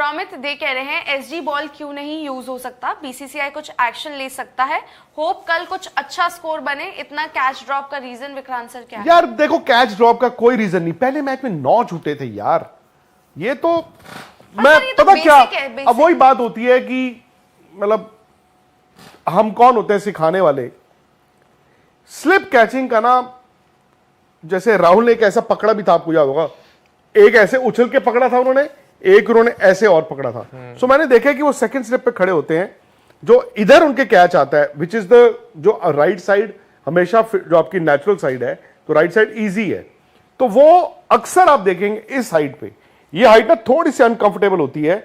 प्रॉमित दे कह रहे हैं एसजी बॉल क्यों नहीं यूज हो सकता, बीसीसीआई कुछ एक्शन ले सकता है, होप कल कुछ अच्छा स्कोर बने, इतना कैच ड्रॉप का रीजन विक्रांत सर क्या है? यार देखो, कैच ड्रॉप का कोई रीजन नहीं, पहले मैच में 9 छूटे थे यार, ये तो मैं तो पता क्या है, अब वही बात होती है कि मतलब हम कौन होते हैं सिखाने वाले। स्लिप कैचिंग का ना, जैसे राहुल ने एक ऐसा पकड़ा भी था, आपको याद होगा, एक ऐसे उछल के पकड़ा था उन्होंने, एक उन्होंने ऐसे और पकड़ा था। सो मैंने देखा कि वो सेकंड स्लिप पे खड़े होते हैं, जो इधर उनके कैच आता है विच इज द जो राइट साइड हमेशा जो आपकी नेचुरल साइड है, तो राइट साइड इजी है, तो वो अक्सर आप देखेंगे इस हाइट पे, ये हाइट ना थोड़ी सी अनकंफर्टेबल होती है।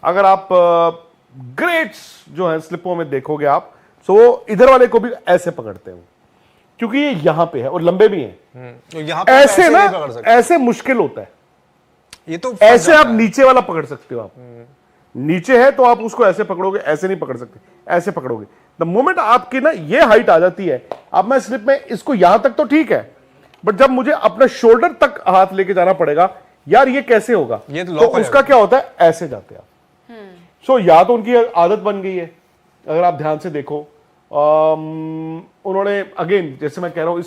अगर आप ग्रेट्स जो है स्लिपों में देखोगे आप, सो वो इधर वाले को भी ऐसे पकड़ते हैं क्योंकि ये यहां पे है और लंबे भी हैं, तो यहाँ पे ऐसे ना ऐसे मुश्किल होता है, ये तो ऐसे आप नीचे वाला पकड़ सकते हो, आप नीचे है तो आप उसको ऐसे पकड़ोगे, ऐसे नहीं पकड़ सकते, ऐसे पकड़ोगे। द मोमेंट आपकी ना ये हाइट आ जाती है, अब मैं स्लिप में इसको यहां तक तो ठीक है, बट जब मुझे अपने शोल्डर तक हाथ लेके जाना पड़ेगा, यार ये कैसे होगा, ये तो उसका क्या होता है, ऐसे जाते हैं आप। सो या तो उनकी आदत बन गई है, अगर आप ध्यान से देखो, उन्होंने अगेन जैसे मैं कह रहा हूं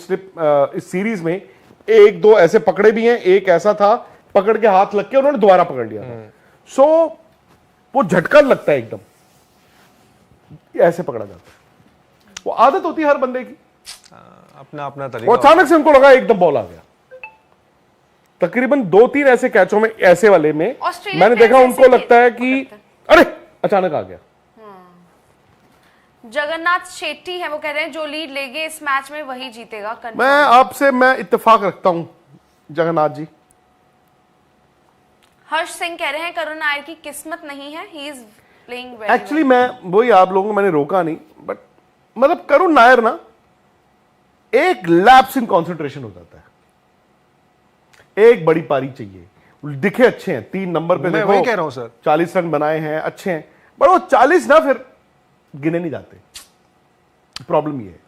इस सीरीज में 1-2 ऐसे पकड़े भी हैं, एक ऐसा था पकड़ के हाथ लग के उन्होंने दोबारा पकड़ लिया था। सो वो झटका लगता है एकदम, ऐसे पकड़ा जाता है, वो आदत होती है हर बंदे की, अपना अपना तरीका। वो अचानक से उनको लगा एकदम बॉल आ गया। तकरीबन 2-3 ऐसे कैचों में, ऐसे वाले में मैंने देखा उनको लगता है कि अरे अचानक आ गया। जगन्नाथ शेट्टी है, वो कह रहे हैं जो लीड लेंगे इस मैच में वही जीतेगा। मैं इत्तेफाक रखता हूं जगन्नाथ जी। हर्ष सिंह कह रहे हैं करुण नायर की किस्मत नहीं है, he is playing very actually मैं वही आप लोगों को मैंने रोका नहीं, बट मतलब करुण नायर ना एक लैप्स इन कंसंट्रेशन हो जाता है, एक बड़ी पारी चाहिए, दिखे अच्छे हैं 3 नंबर पे, मैं वही कह रहा हूं सर, 40 रन बनाए हैं, अच्छे हैं, बट वो 40 ना फिर गिने नहीं जाते, प्रॉब्लम ये है।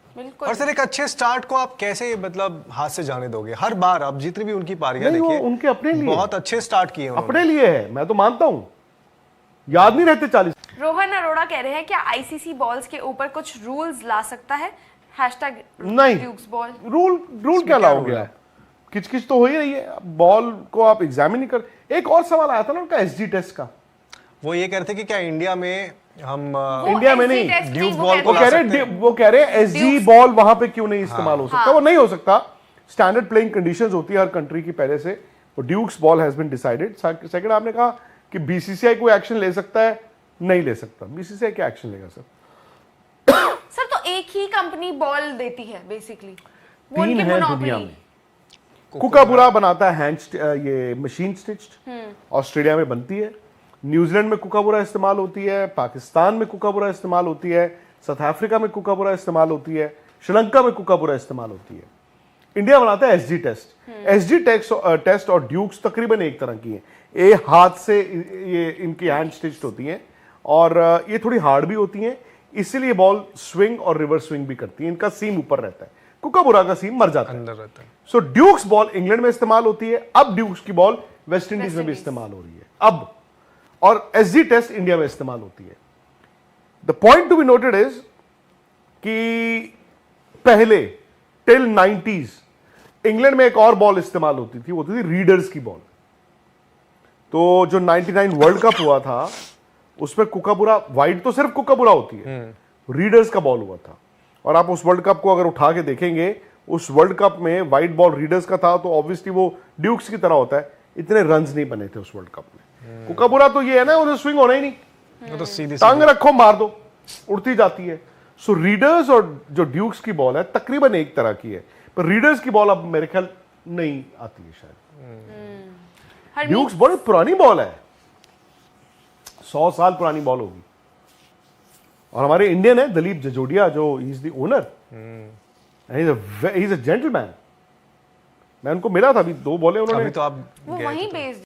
और सर एक अच्छे स्टार्ट को आप कैसे मतलब हाथ से जाने दोगे? हर बार आप जितनी भी उनकी पारियां देखिए, उनके अपने लिए बहुत अच्छे स्टार्ट किए उन्होंने, अपने लिए है, मैं तो मानता हूं, याद नहीं रहते 40। रोहन अरोड़ा कह रहे हैं क्या आईसीसी बॉल्स के ऊपर कुछ रूल्स ला सकता है, हैशटैग नहीं, ड्यूक्स बॉल। रूल क्या लाओगे आप, किच तो हो ही रही है, बॉल को आप एग्जामिन नहीं कर। एक और सवाल आया था ना उनका एसजी टेस्ट का, वो ये कह रहे थे कि क्या इंडिया में हम इंडिया में नहीं, ड्यूक बॉल को वो कह रहे हैं एसजी बॉल वहां पे क्यों नहीं इस्तेमाल हो सकता, वो नहीं हो सकता, स्टैंडर्ड प्लेइंग कंडीशंस होती है हर कंट्री की पहले से, वो Dukes ball has been decided. Second आपने कहा कि बीसीसीआई कोई एक्शन ले सकता है, नहीं ले सकता, बीसीसीआई क्या एक्शन लेगा सर? तो एक ही कंपनी बॉल देती है बेसिकली, 3 है दुनिया में, कुकाबुरा बनाता है ये मशीन स्टिच्ड, ऑस्ट्रेलिया में बनती है, न्यूजीलैंड में कुकाबुरा इस्तेमाल होती है, पाकिस्तान में कुकाबुरा इस्तेमाल होती है, साउथ अफ्रीका में कुकाबुरा इस्तेमाल होती है, श्रीलंका में कुकाबुरा इस्तेमाल होती है। इंडिया बनाता है एसजी टेस्ट। एसजी टेस्ट और ड्यूक्स तकरीबन एक तरह की है, ये हाथ से ये इनकी हैंड स्टिच्ड होती हैं और ये थोड़ी हार्ड भी होती हैं, इसीलिए बॉल स्विंग और रिवर्स स्विंग भी करती है, इनका सीम ऊपर रहता है, कुकाबुरा का सीम मर जाता है, अंदर रहता है। सो ड्यूक्स बॉल इंग्लैंड में इस्तेमाल होती है, अब ड्यूक्स की बॉल वेस्ट इंडीज में भी इस्तेमाल हो रही है अब, और एसजी टेस्ट इंडिया में इस्तेमाल होती है। The point to be noted is कि पहले टिल 90s इंग्लैंड में एक और बॉल इस्तेमाल होती थी, वो थी रीडर्स की बॉल। तो जो 99 वर्ल्ड कप हुआ था उसमें कुकाबुरा, वाइड तो सिर्फ कुकाबुरा होती है, रीडर्स का बॉल हुआ था, और आप उस वर्ल्ड कप को अगर उठा के देखेंगे, उस वर्ल्ड कप में वाइट बॉल रीडर्स का था, तो ऑब्वियसली वो ड्यूक्स की तरह होता है, इतने रन्स नहीं बने थे उस वर्ल्ड कप में। कुकाबुरा तो ये है ना, उन्हें स्विंग होना ही नहीं, वो तो सीधी टांग रखो मार दो, उड़ती जाती है। सो रीडर्स और जो ड्यूक्स की बॉल है तकरीबन एक तरह की है, पर रीडर्स की बॉल अब मेरे ख्याल नहीं आती है शायद। ड्यूक्स बड़ी पुरानी बॉल है, 100 साल पुरानी बॉल होगी, और हमारे इंडियन है दलीप जजोडिया, जो he is the owner, he is a gentleman. मैं उनको मिला था, अभी 2 बॉलें उन्होंने, अभी तो आप वो वहीं बेस्ड